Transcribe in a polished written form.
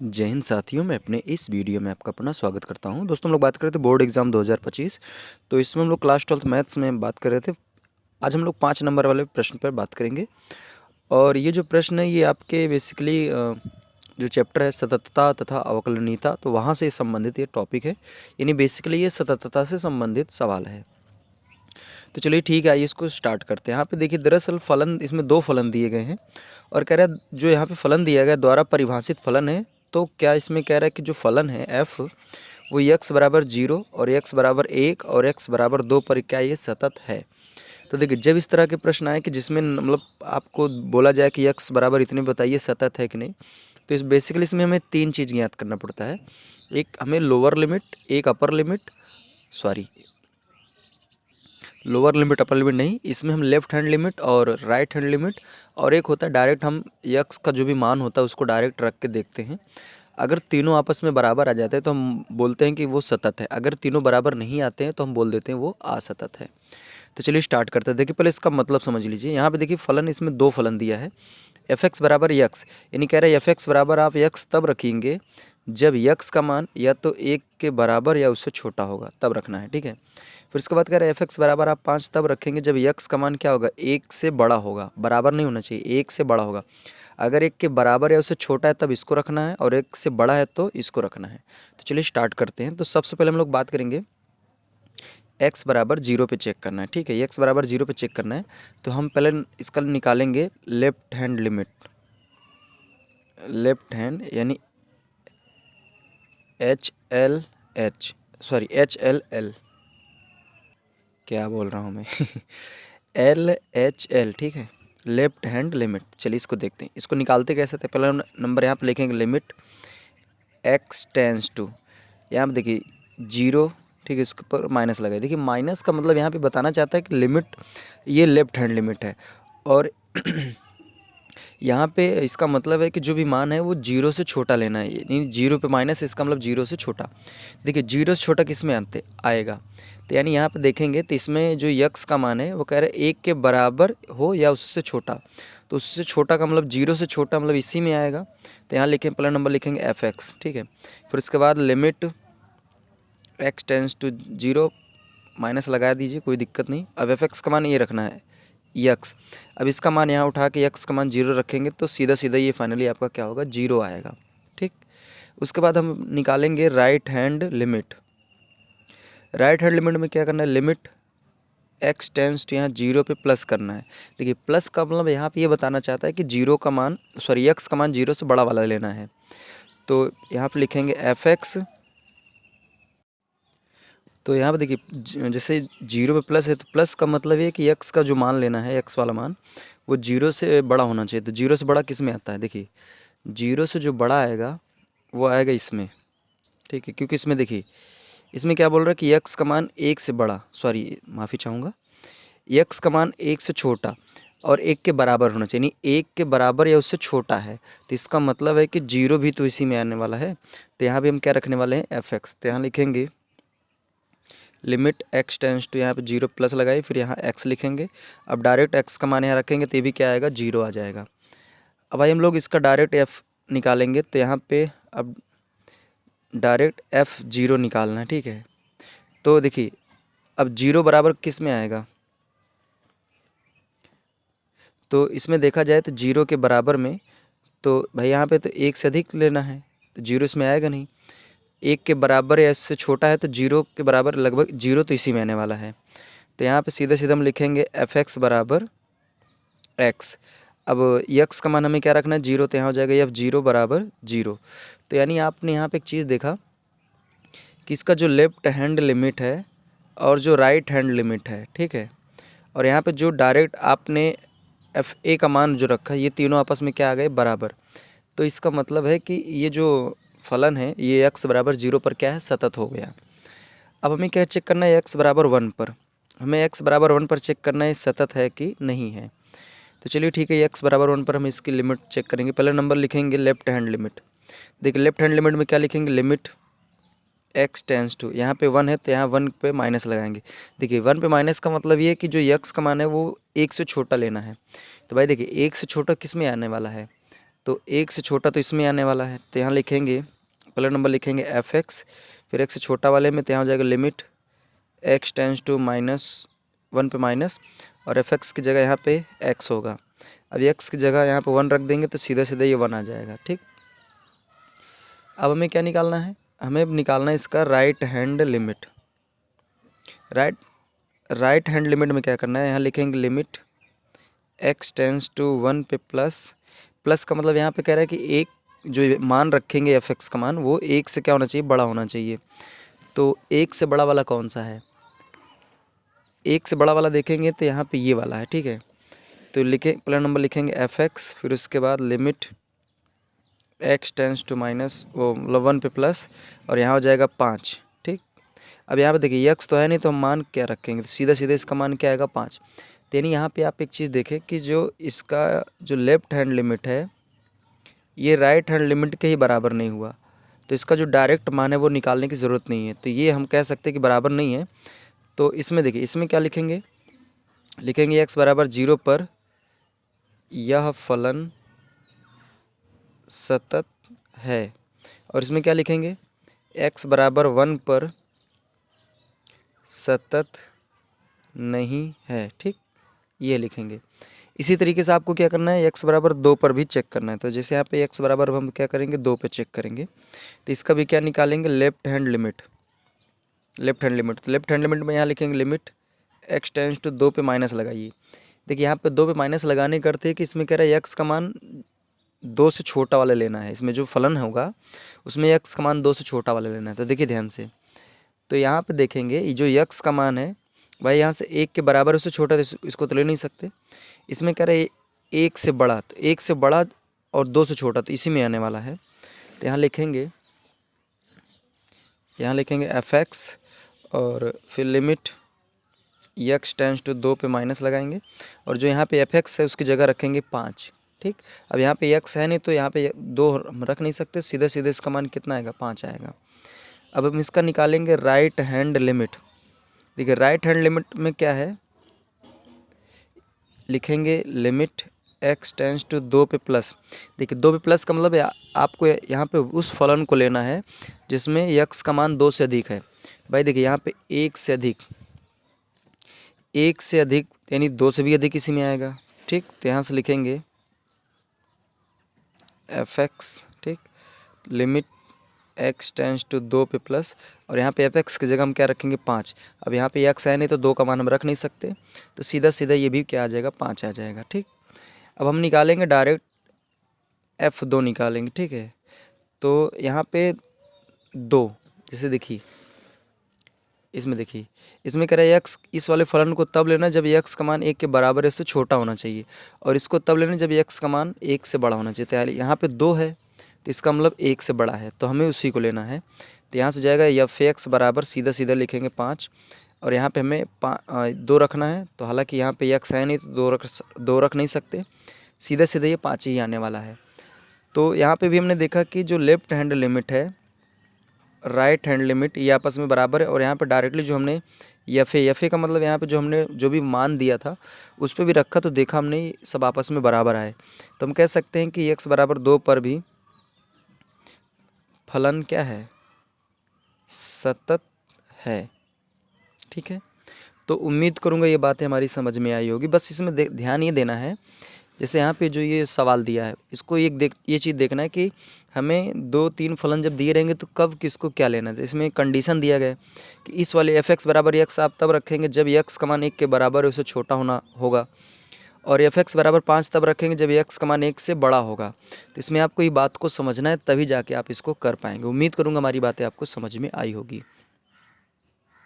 जय हिंद साथियों, मैं अपने इस वीडियो में आपका अपना स्वागत करता हूं। दोस्तों, हम लोग बात कर रहे थे बोर्ड एग्ज़ाम 2025। तो इसमें हम लोग क्लास 12th मैथ्स में बात कर रहे थे। आज हम लोग 5 नंबर वाले प्रश्न पर बात करेंगे। और ये जो प्रश्न है ये आपके बेसिकली जो चैप्टर है सततता तथा अवकलनीयता, तो वहाँ से संबंधित ये टॉपिक है। यानी बेसिकली ये सततता से संबंधित सवाल है। तो चलिए ठीक है, आइए इसको स्टार्ट करते हैं। यहाँ पे देखिए, दरअसल फलन, इसमें 2 फलन दिए गए हैं और कह रहा है जो यहाँ पे फलन दिया गया द्वारा परिभाषित फलन है। तो क्या इसमें कह रहा है कि जो फलन है f वो x बराबर 0 और x बराबर 1 और x बराबर 2 पर क्या ये सतत है। तो देखिए, जब इस तरह के प्रश्न आए कि जिसमें मतलब आपको बोला जाए कि x बराबर इतने बताइए सतत है कि नहीं, तो इस बेसिकली इसमें हमें 3 चीज़ ज्ञात करना पड़ता है। एक हमें लोअर लिमिट, एक upper limit, lower limit upper limit नहीं, इसमें हम लेफ्ट हैंड लिमिट और राइट हैंड लिमिट, और एक होता है डायरेक्ट हम यक्स का जो भी मान होता है उसको डायरेक्ट रख के देखते हैं। अगर तीनों आपस में बराबर आ जाते हैं तो हम बोलते हैं कि वो सतत है। अगर तीनों बराबर नहीं आते हैं तो हम बोल देते हैं वो असतत है। तो चलिए स्टार्ट करते हैं। देखिए, पहले इसका मतलब समझ लीजिए। यहाँ पे देखिए फलन, इसमें 2 फलन दिया है। एफ एक्स बराबर यक्स, यानी कह रहे हैं एफ एक्स बराबर आप यक्स तब रखेंगे जब यक्स का मान या तो 1 के बराबर या उससे छोटा होगा, तब रखना है। ठीक है। फिर इसके बाद कह रहे हैं एफ एक्स बराबर आप 5 तब रखेंगे जब यक्स का मान क्या होगा, 1 से बड़ा होगा। बराबर नहीं होना चाहिए, 1 से बड़ा होगा। अगर 1 के बराबर या उससे छोटा है तब इसको रखना है, और 1 से बड़ा है तो इसको रखना है। तो चलिए स्टार्ट करते हैं। तो सबसे पहले हम लोग बात करेंगे x बराबर 0 पे चेक करना है। ठीक है, x बराबर 0 पे चेक करना है। तो हम पहले इसका निकालेंगे left hand limit. Left hand यानी एच एल एल, क्या बोल रहा हूँ मैं एल एच एल। ठीक है, लेफ्ट हैंड लिमिट। चलिए इसको देखते हैं, इसको निकालते कैसे थे। पहला नंबर यहाँ पे लिखेंगे लिमिट x टेंस टू, यहाँ पे देखिए 0। ठीक है, इसके ऊपर माइनस लगाए। देखिए, माइनस का मतलब यहाँ पे बताना चाहता है कि लिमिट ये लेफ्ट हैंड लिमिट है, और यहाँ पे इसका मतलब है कि जो भी मान है वो 0 से छोटा लेना है। यानी 0 पे माइनस, इसका मतलब 0 से छोटा। देखिए, 0 से छोटा किस में आएगा, तो यानी यहाँ पे देखेंगे तो इसमें जो यक्स का मान है वो कह रहे हैं 1 के बराबर हो या उससे छोटा। तो उससे छोटा का मतलब 0 से छोटा, मतलब इसी में आएगा। तो यहाँ लिखें, पहला नंबर लिखेंगे एफ एक्स। ठीक है, फिर उसके बाद limit x tends to 0, minus लगा दीजिए, कोई दिक्कत नहीं। अब एफ एक्स का मान ये रखना है यक्स। अब इसका मान यहाँ उठा के यक्स का मान 0 रखेंगे तो सीधा सीधा ये फाइनली आपका क्या होगा, 0 आएगा। ठीक, उसके बाद हम निकालेंगे right hand limit. Right hand limit में क्या करना है, लिमिट एक्स टेंस टू यहाँ 0 पे प्लस करना है। देखिए, प्लस का मतलब यहाँ पे ये बताना चाहता है कि यक्स का मान 0 से बड़ा वाला लेना है। तो यहाँ पे लिखेंगे एफ एक्स। तो यहाँ पे देखिए, जैसे 0 पे प्लस है तो प्लस का मतलब ये कि यक्स का जो मान लेना है, यक्स वाला मान, वो 0 से बड़ा होना चाहिए। तो 0 से बड़ा किस में आता है, देखिए 0 से जो बड़ा आएगा वो आएगा इसमें। ठीक है, क्योंकि इसमें देखिए, इसमें क्या बोल रहा है कि यक्स का मान 1 से बड़ा, माफ़ी चाहूँगा, यक्स का मान 1 से छोटा और 1 के बराबर होना चाहिए। यानी 1 के बराबर या उससे छोटा है, तो इसका मतलब है कि 0 भी तो इसी में आने वाला है। तो यहाँ भी हम क्या रखने वाले हैं, एफ एक्स। तो यहाँ लिखेंगे लिमिट एक्स टेंस टू, यहाँ पे 0 प्लस लगाए, फिर यहाँ x लिखेंगे। अब डायरेक्ट x का मान यहाँ रखेंगे तो ये भी क्या आएगा, 0 आ जाएगा। अब भाई हम लोग इसका डायरेक्ट f निकालेंगे, तो यहाँ पे अब डायरेक्ट f0 निकालना है। ठीक है, तो देखिए अब 0 बराबर किस में आएगा, तो इसमें देखा जाए तो 0 के बराबर में, तो भाई यहाँ पे तो 1 से अधिक लेना है, तो 0 इसमें आएगा नहीं। 1 के बराबर या इससे छोटा है तो 0 के बराबर, लगभग 0 तो इसी में आने वाला है। तो यहाँ पे सीधे सीधे हम लिखेंगे एफ एक्स बराबर एक्स। अब यक्स का मान हमें क्या रखना है, 0, तो यहाँ हो जाएगा एफ 0 बराबर 0। तो यानी आपने यहाँ पे एक चीज़ देखा कि इसका जो लेफ्ट हैंड लिमिट है और जो राइट हैंड लिमिट है, ठीक है, और यहाँ पे जो डायरेक्ट आपने एफ ए का मान जो रखा है, ये तीनों आपस में क्या आ गए, बराबर। तो इसका मतलब है कि ये जो फलन है ये एक्स बराबर 0 पर क्या है, सतत हो गया। अब हमें क्या चेक करना है, एक्स बराबर 1 पर, हमें एक्स बराबर 1 पर चेक करना है सतत है कि नहीं है। तो चलिए ठीक है, एक्स बराबर 1 पर हम इसकी लिमिट चेक करेंगे। पहला नंबर लिखेंगे लेफ्ट हैंड लिमिट। देखिए, लेफ्ट हैंड लिमिट में क्या लिखेंगे, लिमिट एक्स टेंस टू, यहाँ पे 1 है तो यहाँ 1 पे माइनस लगाएंगे। देखिए 1 पे माइनस का मतलब ये है कि जो यक्स का मान है वो 1 से छोटा लेना है। तो भाई देखिए 1 से छोटा किस में आने वाला है, तो 1 से छोटा तो इसमें आने वाला है, तो यहाँ लिखेंगे पहला नंबर लिखेंगे fx, फिर 1 से छोटा वाले में तो यहाँ हो जाएगा लिमिट x टेंस टू -1 पे माइनस, और fx की जगह यहाँ पे x होगा। अब x की जगह यहाँ पे 1 रख देंगे तो सीधा सीधा ये 1 आ जाएगा। ठीक, अब हमें क्या निकालना है, हमें निकालना है इसका right hand limit. Right hand limit में क्या करना है, यहाँ लिखेंगे लिमिट x टेंस टू 1 पे प्लस का मतलब यहाँ पे कह रहा है कि एक जो मान रखेंगे fx का मान वो 1 से क्या होना चाहिए, बड़ा होना चाहिए। तो 1 से बड़ा वाला कौन सा है, 1 से बड़ा वाला देखेंगे तो यहाँ पे ये वाला है। ठीक है, तो लिखे पहला नंबर लिखेंगे fx, फिर उसके बाद लिमिट x टेंस टू मतलब 1 पे प्लस, और यहाँ हो जाएगा 5। ठीक, अब यहाँ पे देखिए x तो है नहीं तो हम मान क्या रखेंगे, तो सीधा सीधा इसका मान क्या आएगा 5। तो यानी यहाँ पे आप एक चीज़ देखें कि जो इसका जो लेफ्ट हैंड लिमिट है ये राइट हैंड लिमिट के ही बराबर नहीं हुआ, तो इसका जो डायरेक्ट मान है वो निकालने की ज़रूरत नहीं है, तो ये हम कह सकते हैं कि बराबर नहीं है। तो इसमें देखिए, इसमें क्या लिखेंगे, लिखेंगे x बराबर 0 पर यह फलन सतत है, और इसमें क्या लिखेंगे x बराबर 1 पर सतत नहीं है। ठीक, ये लिखेंगे। इसी तरीके से आपको क्या करना है, x बराबर 2 पर भी चेक करना है। तो जैसे यहाँ पे x बराबर हम क्या करेंगे 2 पे चेक करेंगे, तो इसका भी क्या निकालेंगे, लेफ्ट हैंड लिमिट। तो लेफ्ट हैंड लिमिट में यहाँ लिखेंगे लिमिट x टेंस टू 2 पे माइनस लगाइए। देखिए यहाँ पे 2 पे माइनस लगाने करते हैं कि इसमें कह रहा है x का मान 2 से छोटा वाला लेना है, इसमें जो फलन होगा उसमें x का मान 2 से छोटा वाला लेना है। तो देखिए ध्यान से, तो यहाँ पे देखेंगे ये जो x का मान है भाई यहाँ से 1 के बराबर उससे छोटा, तो इसको तो ले नहीं सकते। इसमें कह रहे 1 से बड़ा, तो 1 से बड़ा और 2 से छोटा तो इसी में आने वाला है। तो यहाँ लिखेंगे fx, और फिर लिमिट x टेंस टू 2 पे माइनस लगाएंगे, और जो यहाँ पे fx है उसकी जगह रखेंगे 5। ठीक, अब यहाँ पे x है नहीं तो यहाँ पे 2 हम रख नहीं सकते, सीधे सीधे इसका मान कितना आएगा, 5 आएगा। अब हम इसका निकालेंगे राइट हैंड लिमिट। देखिए राइट हैंड लिमिट में क्या है, लिखेंगे लिमिट x टेंस टू 2 पे प्लस। देखिए 2 पे प्लस का मतलब आपको यहाँ पे उस फलन को लेना है जिसमें x का मान 2 से अधिक है। भाई देखिए यहाँ पे 1 से अधिक यानी 2 से भी अधिक इसी में आएगा। ठीक, तो यहाँ से लिखेंगे fx। ठीक, लिमिट x टेंस टू 2 पे प्लस, और यहाँ पे fx की जगह हम क्या रखेंगे 5। अब यहाँ पे x है नहीं तो 2 का मान हम रख नहीं सकते, तो सीधा सीधा ये भी क्या आ जाएगा, 5 आ जाएगा। ठीक, अब हम निकालेंगे डायरेक्ट f2 निकालेंगे। ठीक है, तो यहाँ पे 2, जैसे देखिए इसमें कह रहा है x, इस वाले फलन को तब लेना जब x का मान 1 के बराबर है, इससे छोटा होना चाहिए, और इसको तब लेना जब x का मान 1 से बड़ा होना चाहिए। तो यहाँ पे 2 है तो इसका मतलब 1 से बड़ा है, तो हमें उसी को लेना है। तो यहाँ से जाएगा f(x) बराबर सीधा सीधा लिखेंगे 5, और यहाँ पे हमें 2 रखना है, तो हालांकि यहाँ पे x है नहीं तो 2 रख नहीं सकते, सीधे सीधे ये 5 ही आने वाला है। तो यहाँ पे भी हमने देखा कि जो लेफ्ट हैंड लिमिट है राइट हैंड लिमिट ये आपस में बराबर है, और यहाँ पे डायरेक्टली जो हमने एफ का मतलब यहाँ पे जो हमने जो भी मान दिया था उस पर भी रखा, तो देखा हमने सब आपस में बराबर आए। तो हम कह सकते हैं कि x बराबर 2 पर भी फलन क्या है, सतत है। ठीक है, तो उम्मीद करूँगा ये बातें हमारी समझ में आई होगी। बस इसमें ध्यान ये देना है, जैसे यहाँ पे जो ये सवाल दिया है इसको ये चीज़ देखना है कि हमें 2-3 फलन जब दिए रहेंगे तो कब किसको क्या लेना है। तो इसमें कंडीशन दिया गया है कि इस वाले fx बराबर x आप तब रखेंगे जब x का मान 1 के बराबर है, उससे छोटा होना होगा, और fx बराबर 5 तब रखेंगे जब x का मान 1 से बड़ा होगा। तो इसमें आपको ये बात को समझना है, तभी जाके आप इसको कर पाएंगे। उम्मीद करूँगा हमारी बातें आपको समझ में आई होगी।